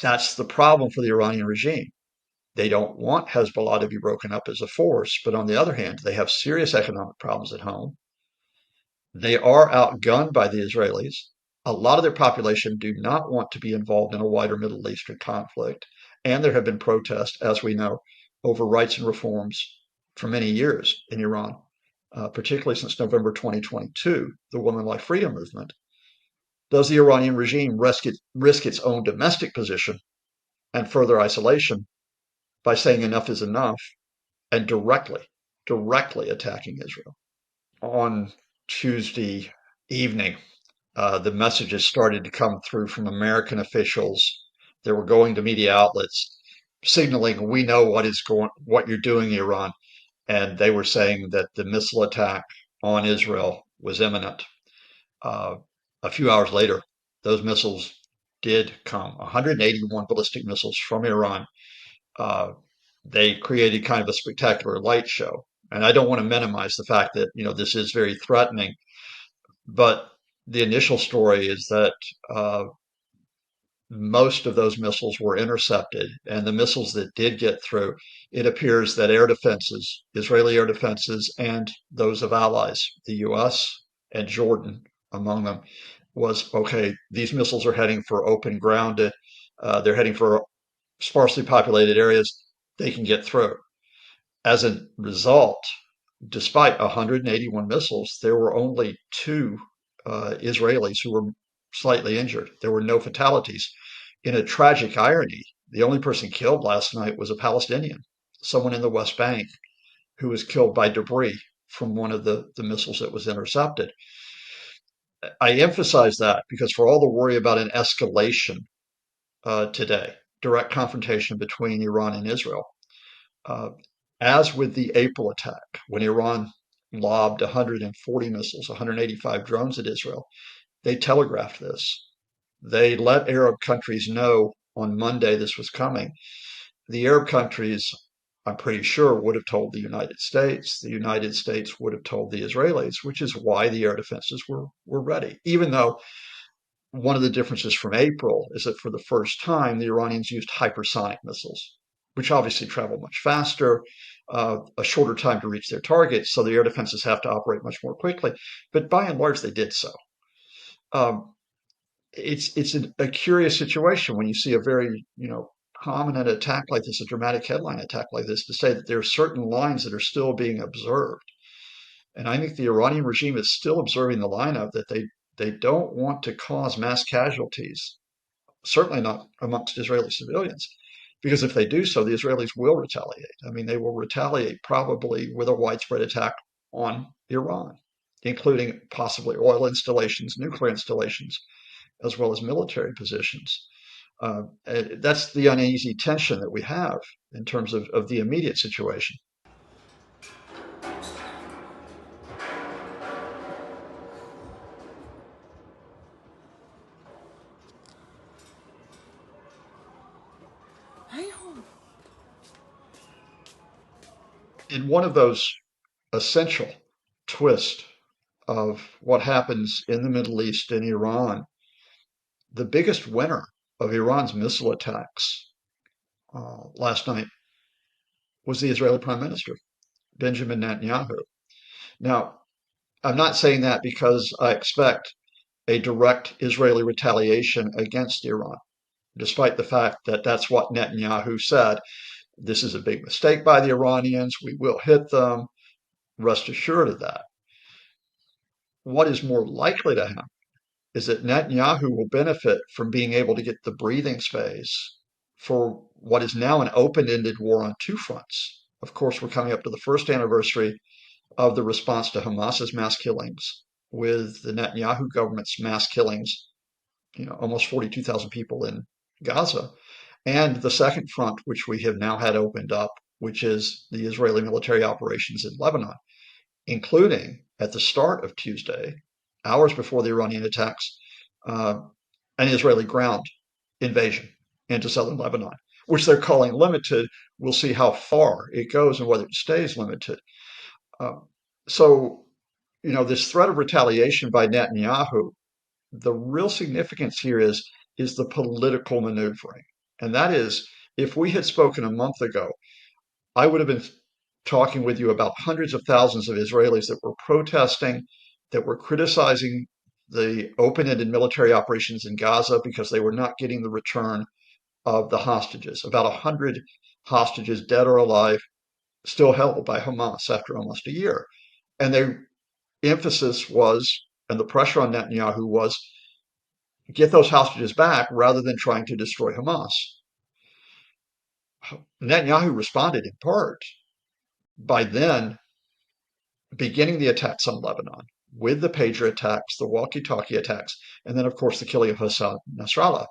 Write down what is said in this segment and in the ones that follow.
That's the problem for the Iranian regime. They don't want Hezbollah to be broken up as a force, but on the other hand, they have serious economic problems at home. They are outgunned by the Israelis. A lot of their population do not want to be involved in a wider Middle Eastern conflict. And there have been protests, as we know, over rights and reforms for many years in Iran, particularly since November 2022, the Women Life Freedom movement. Does the Iranian regime risk its own domestic position and further isolation by saying enough is enough and directly attacking Israel? On Tuesday evening, the messages started to come through from American officials. They were going to media outlets, signaling, "We know what you're doing, Iran," and they were saying that the missile attack on Israel was imminent. Uh, a few hours later, those missiles did come. 181 ballistic missiles from Iran. Uh, they created kind of a spectacular light show. And I don't want to minimize the fact that this is very threatening, but the initial story is that uh, most of those missiles were intercepted, and the missiles that did get through, it appears that air defenses, Israeli air defenses, and those of allies, the U.S. and Jordan among them, was okay. These missiles are heading for open ground. They're heading for sparsely populated areas. They can get through. As a result, despite 181 missiles, there were only two Israelis who were slightly injured. There were no fatalities. In a tragic irony, the only person killed last night was a Palestinian, someone in the West Bank who was killed by debris from one of the missiles that was intercepted. I emphasize that because for all the worry about an escalation today, direct confrontation between Iran and Israel, uh, as with the April attack, when Iran lobbed 140 missiles, 185 drones at Israel, they telegraphed this. They let Arab countries know on Monday this was coming. The Arab countries, I'm pretty sure, would have told the United States. The United States would have told the Israelis, which is why the air defenses were ready. Even though one of the differences from April is that for the first time, the Iranians used hypersonic missiles, which obviously travel much faster, a shorter time to reach their targets, so the air defenses have to operate much more quickly. But by and large, they did so. Um, it's a curious situation when you see a very prominent attack like this, a dramatic headline attack like this, to say that there are certain lines that are still being observed. And I think the Iranian regime is still observing the line of that they don't want to cause mass casualties, certainly not amongst Israeli civilians, because if they do so, the Israelis will retaliate. I mean, they will retaliate probably with a widespread attack on Iran, including possibly oil installations, nuclear installations, as well as military positions. That's the uneasy tension that we have in terms of the immediate situation. In one of those essential twists of what happens in the Middle East and Iran, the biggest winner of Iran's missile attacks last night was the Israeli Prime Minister, Benjamin Netanyahu. Now, I'm not saying that because I expect a direct Israeli retaliation against Iran, despite the fact that that's what Netanyahu said. This is a big mistake by the Iranians. We will hit them. Rest assured of that. What is more likely to happen is that Netanyahu will benefit from being able to get the breathing space for what is now an open ended war on two fronts. Of course, we're coming up to the first anniversary of the response to Hamas's mass killings, with the Netanyahu government's mass killings, almost 42,000 people in Gaza, and the second front, which we have now had opened up, which is the Israeli military operations in Lebanon, including at the start of Tuesday, hours before the Iranian attacks, uh, an Israeli ground invasion into southern Lebanon, which they're calling limited. We'll see how far it goes and whether it stays limited. Uh, so, this threat of retaliation by Netanyahu, the real significance here is the political maneuvering. And that is, if we had spoken a month ago, I would have been talking with you about hundreds of thousands of Israelis that were protesting, that were criticizing the open-ended military operations in Gaza because they were not getting the return of the hostages. About 100 hostages, dead or alive, still held by Hamas after almost a year. And their emphasis was, and the pressure on Netanyahu was, get those hostages back rather than trying to destroy Hamas. Netanyahu responded in part by then beginning the attacks on Lebanon with the pager attacks, the walkie-talkie attacks, and then, of course, the killing of Hassan Nasrallah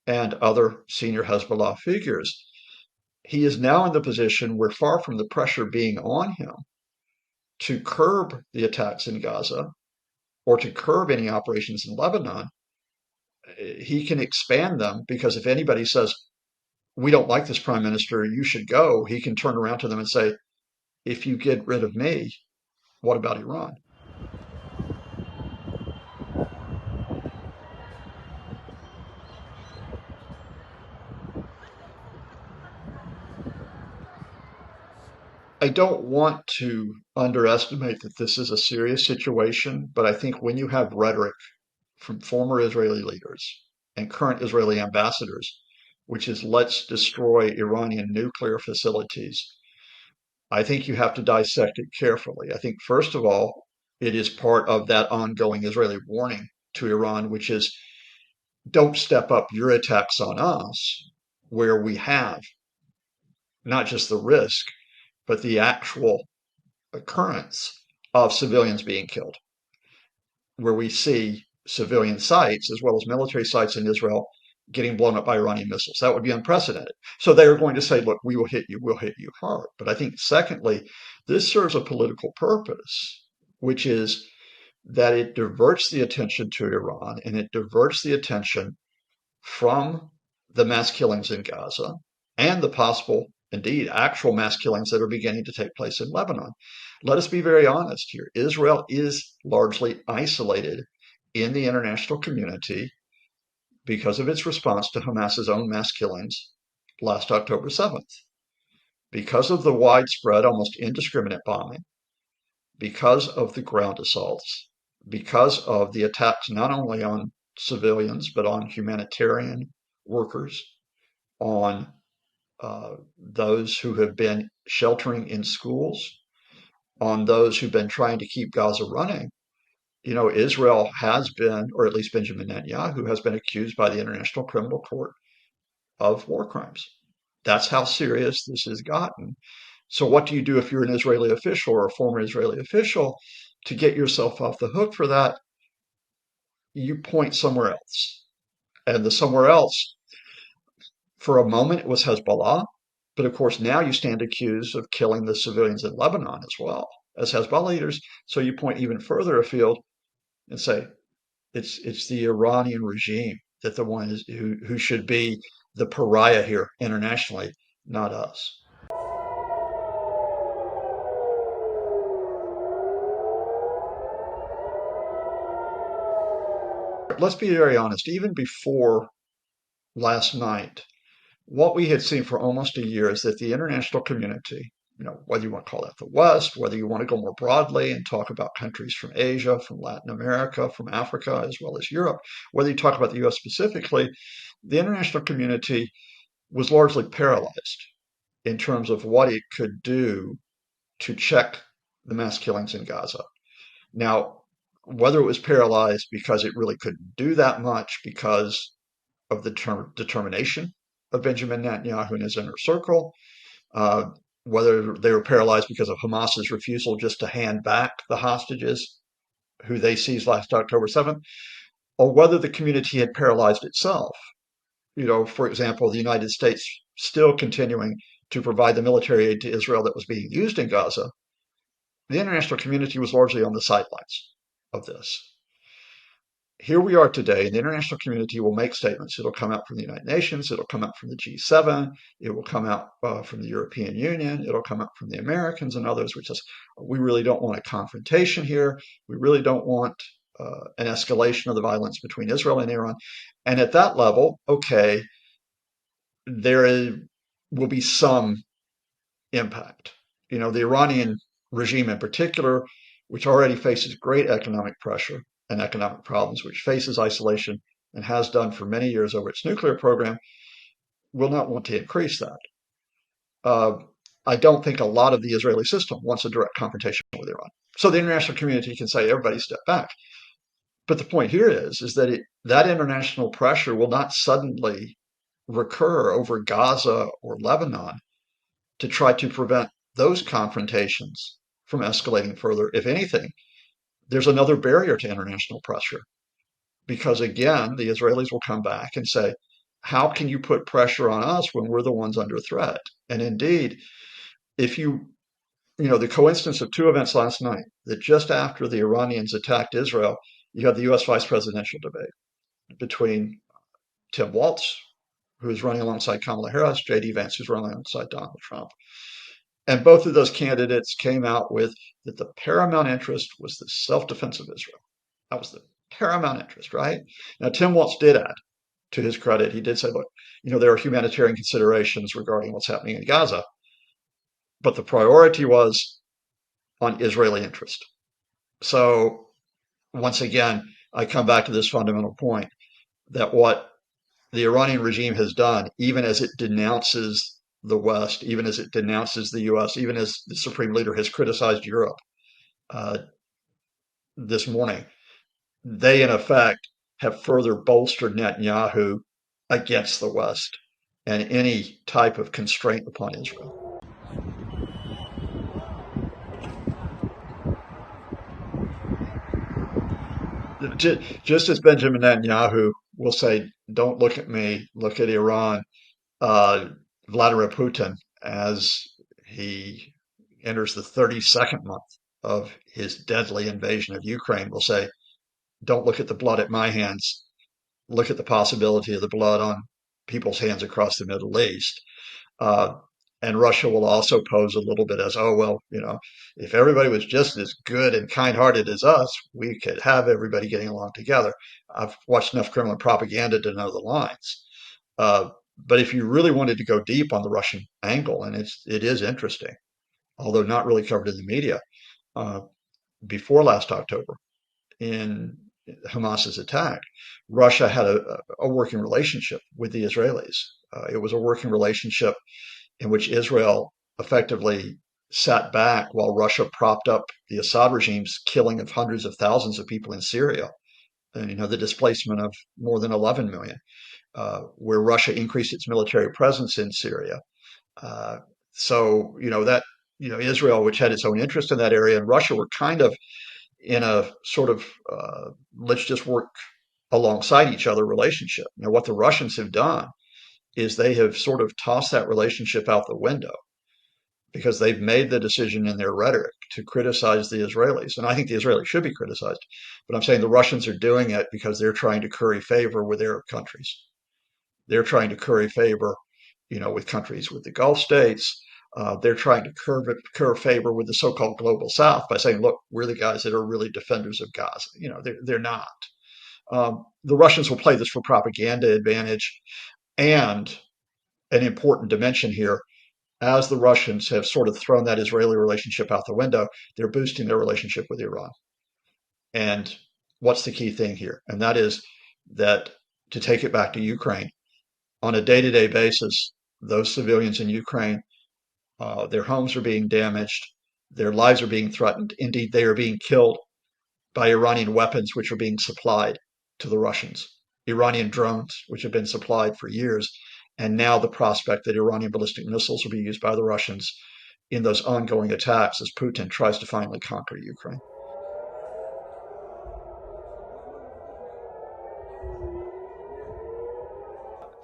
and other senior Hezbollah figures. He is now in the position where, far from the pressure being on him to curb the attacks in Gaza or to curb any operations in Lebanon, he can expand them because if anybody says, we don't like this prime minister, you should go, he can turn around to them and say, if you get rid of me, what about Iran? I don't want to underestimate that this is a serious situation, but I think when you have rhetoric from former Israeli leaders and current Israeli ambassadors, which is let's destroy Iranian nuclear facilities, I think you have to dissect it carefully. I think, first of all, it is part of that ongoing Israeli warning to Iran, which is don't step up your attacks on us where we have not just the risk, but the actual occurrence of civilians being killed, where we see civilian sites as well as military sites in Israel getting blown up by Iranian missiles. That would be unprecedented. So they are going to say, look, we will hit you, we'll hit you hard. But I think, secondly, this serves a political purpose, which is that it diverts the attention to Iran and it diverts the attention from the mass killings in Gaza and the possible, indeed, actual mass killings that are beginning to take place in Lebanon. Let us be very honest here. Israel is largely isolated in the international community because of its response to Hamas's own mass killings last October 7th. Because of the widespread, almost indiscriminate bombing, because of the ground assaults, because of the attacks not only on civilians, but on humanitarian workers, on those who have been sheltering in schools, on those who've been trying to keep Gaza running. You know, Israel has been, or at least Benjamin Netanyahu has been accused by the International Criminal Court of war crimes. That's how serious this has gotten. So, what do you do if you're an Israeli official or a former Israeli official to get yourself off the hook for that? You point somewhere else. And the somewhere else, for a moment, it was Hezbollah. But of course, now you stand accused of killing the civilians in Lebanon as well as Hezbollah leaders. So you point even further afield and say it's the Iranian regime that the one is who should be the pariah here internationally, not us. Let's be very honest. Even before last night, what we had seen for almost a year is that the international community, you know, whether you want to call that the West, whether you want to go more broadly and talk about countries from Asia, from Latin America, from Africa, as well as Europe, whether you talk about the US specifically, the international community was largely paralyzed in terms of what it could do to check the mass killings in Gaza. Now, whether it was paralyzed because it really couldn't do that much because of the determination of Benjamin Netanyahu and his inner circle, uh, whether they were paralyzed because of Hamas's refusal just to hand back the hostages who they seized last October 7th, or whether the community had paralyzed itself. You know, for example, the United States still continuing to provide the military aid to Israel that was being used in Gaza. The international community was largely on the sidelines of this. Here we are today, and the international community will make statements. It'll come out from the United Nations, it'll come out from the G7, it will come out from the European Union, it'll come out from the Americans and others, which says, we really don't want a confrontation here. We really don't want an escalation of the violence between Israel and Iran. And at that level, okay, there is, will be some impact. The Iranian regime in particular, which already faces great economic pressure and economic problems, which faces isolation and has done for many years over its nuclear program, will not want to increase that. Uh, I don't think a lot of the Israeli system wants a direct confrontation with Iran. So the international community can say, everybody step back. But the point here is that that international pressure will not suddenly recur over Gaza or Lebanon to try to prevent those confrontations from escalating further. If anything, there's another barrier to international pressure because, again, the Israelis will come back and say, how can you put pressure on us when we're the ones under threat? And indeed, if the coincidence of two events last night, that just after the Iranians attacked Israel, you had the US vice presidential debate between Tim Walz, who's running alongside Kamala Harris, J.D. Vance, who's running alongside Donald Trump. And both of those candidates came out with that the paramount interest was the self-defense of Israel. That was the paramount interest, right? Now, Tim Walz did add, to his credit, he did say, look, there are humanitarian considerations regarding what's happening in Gaza, but the priority was on Israeli interest. So once again, I come back to this fundamental point that what the Iranian regime has done, even as it denounces the West, even as it denounces the US, even as the supreme leader has criticized Europe uh, this morning, they in effect have further bolstered Netanyahu against the West and any type of constraint upon Israel. Just as Benjamin Netanyahu will say, don't look at me, look at Iran, uh, Vladimir Putin, as he enters the 32nd month of his deadly invasion of Ukraine, will say, don't look at the blood at my hands, look at the possibility of the blood on people's hands across the Middle East. Uh, and Russia will also pose a little bit as, oh, well, if everybody was just as good and kind hearted as us, we could have everybody getting along together. I've watched enough Kremlin propaganda to know the lines. Uh, but if you really wanted to go deep on the Russian angle, and it is interesting, although not really covered in the media, uh, before last October, in Hamas's attack, Russia had a working relationship with the Israelis. It was a working relationship in which Israel effectively sat back while Russia propped up the Assad regime's killing of hundreds of thousands of people in Syria, and the displacement of more than 11 million, where Russia increased its military presence in Syria. Uh, so that Israel, which had its own interest in that area, and Russia were kind of in a sort of let's just work alongside each other relationship. Now, what the Russians have done is they have sort of tossed that relationship out the window because they've made the decision in their rhetoric to criticize the Israelis. And I think the Israelis should be criticized. But I'm saying the Russians are doing it because they're trying to curry favor with Arab countries. They're trying to curry favor, with countries with the Gulf states. They're trying to curry favor with the so-called global South by saying, look, we're the guys that are really defenders of Gaza. They're not. The Russians will play this for propaganda advantage. And an important dimension here, as the Russians have sort of thrown that Israeli relationship out the window, they're boosting their relationship with Iran. And what's the key thing here? And that is that, to take it back to Ukraine, on a day-to-day basis, those civilians in Ukraine, their homes are being damaged, their lives are being threatened. Indeed, they are being killed by Iranian weapons, which are being supplied to the Russians, Iranian drones, which have been supplied for years, and now the prospect that Iranian ballistic missiles will be used by the Russians in those ongoing attacks as Putin tries to finally conquer Ukraine.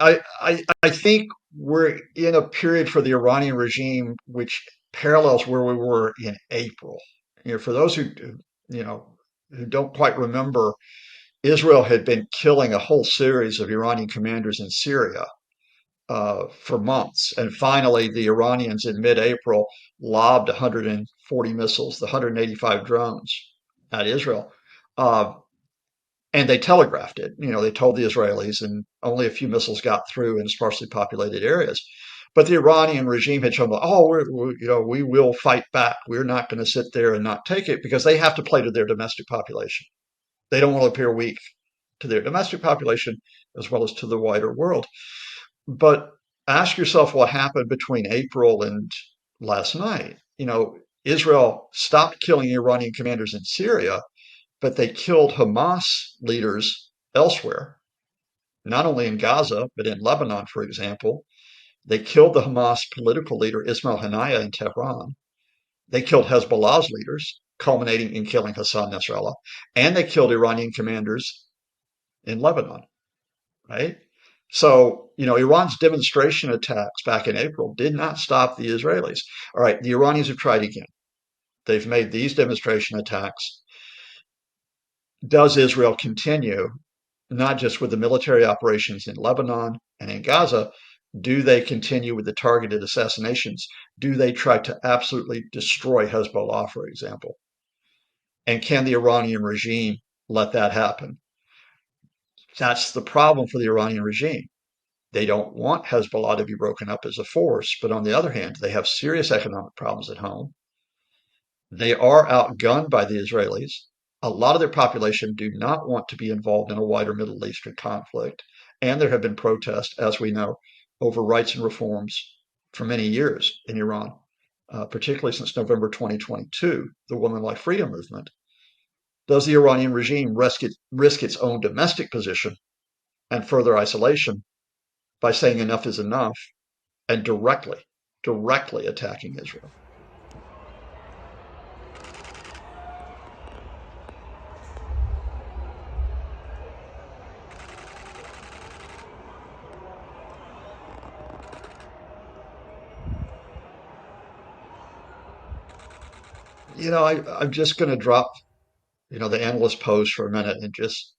I think we're in a period for the Iranian regime which parallels where we were in April. For those you know who don't quite remember, Israel had been killing a whole series of Iranian commanders in Syria for months, and finally the Iranians in mid-April lobbed 140 missiles, the 185 drones, at Israel. Uh, And they telegraphed it. They told the Israelis, and only a few missiles got through in sparsely populated areas. But the Iranian regime had shown, oh, we will fight back. We're not going to sit there and not take it because they have to play to their domestic population. They don't want to appear weak to their domestic population as well as to the wider world. But ask yourself what happened between April and last night. Israel stopped killing Iranian commanders in Syria, but they killed Hamas leaders elsewhere, not only in Gaza, but in Lebanon, for example. They killed the Hamas political leader Ismail Haniyeh in Tehran. They killed Hezbollah's leaders, culminating in killing Hassan Nasrallah, and they killed Iranian commanders in Lebanon, right? So, Iran's demonstration attacks back in April did not stop the Israelis. All right, the Iranians have tried again. They've made these demonstration attacks. Does Israel continue, not just with the military operations in Lebanon and in Gaza? Do they continue with the targeted assassinations? Do they try to absolutely destroy Hezbollah, for example? And can the Iranian regime let that happen? That's the problem for the Iranian regime. They don't want Hezbollah to be broken up as a force, but on the other hand, they have serious economic problems at home. They are outgunned by the Israelis. A lot of their population do not want to be involved in a wider Middle Eastern conflict. And there have been protests, as we know, over rights and reforms for many years in Iran, particularly since November 2022, the Women Like Freedom movement. Does the Iranian regime risk its own domestic position and further isolation by saying enough is enough and directly attacking Israel? I'm just going to drop, the analyst pose for a minute and just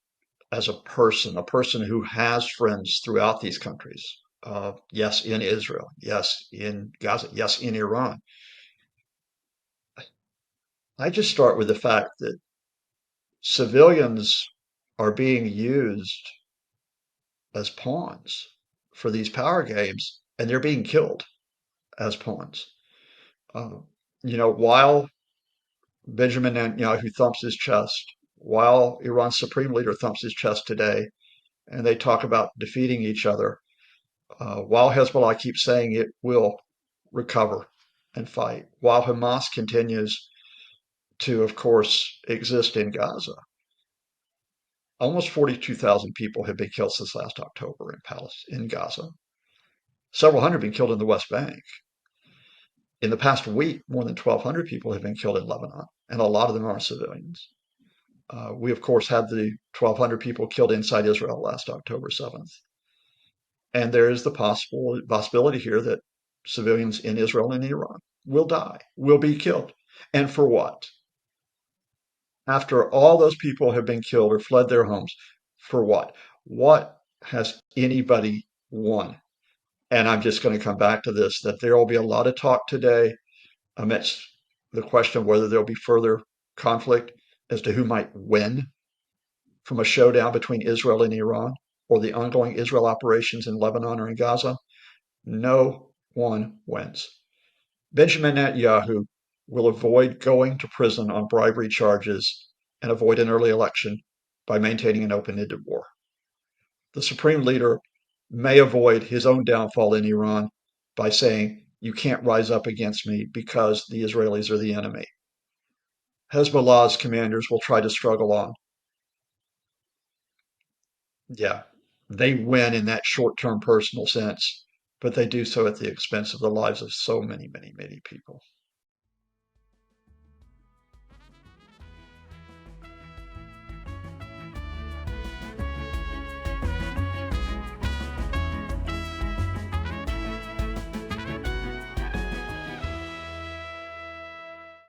as a person who has friends throughout these countries, yes, in Israel, yes, in Gaza, yes, in Iran, I just start with the fact that civilians are being used as pawns for these power games, and they're being killed as pawns. Uh, while Benjamin Netanyahu thumps his chest, while Iran's supreme leader thumps his chest today, and they talk about defeating each other, while Hezbollah keeps saying it will recover and fight, while Hamas continues to, of course, exist in Gaza. Almost 42,000 people have been killed since last October in Gaza. Several hundred have been killed in the West Bank. In the past week, more than 1,200 people have been killed in Lebanon, and a lot of them are civilians. We, of course, had the 1,200 people killed inside Israel last October 7th. And there is the possibility here that civilians in Israel and Iran will die, will be killed. And for what? After all those people have been killed or fled their homes, for what? What has anybody won? And I'm just going to come back to this, that there will be a lot of talk today amidst the question of whether there'll be further conflict as to who might win from a showdown between Israel and Iran or the ongoing Israel operations in Lebanon or in Gaza. No one wins. Benjamin Netanyahu will avoid going to prison on bribery charges and avoid an early election by maintaining an open-ended war. The supreme leader may avoid his own downfall in Iran by saying, you can't rise up against me because the Israelis are the enemy. Hezbollah's commanders will try to struggle on. Yeah, they win in that short-term personal sense, but they do so at the expense of the lives of so many, many, many people.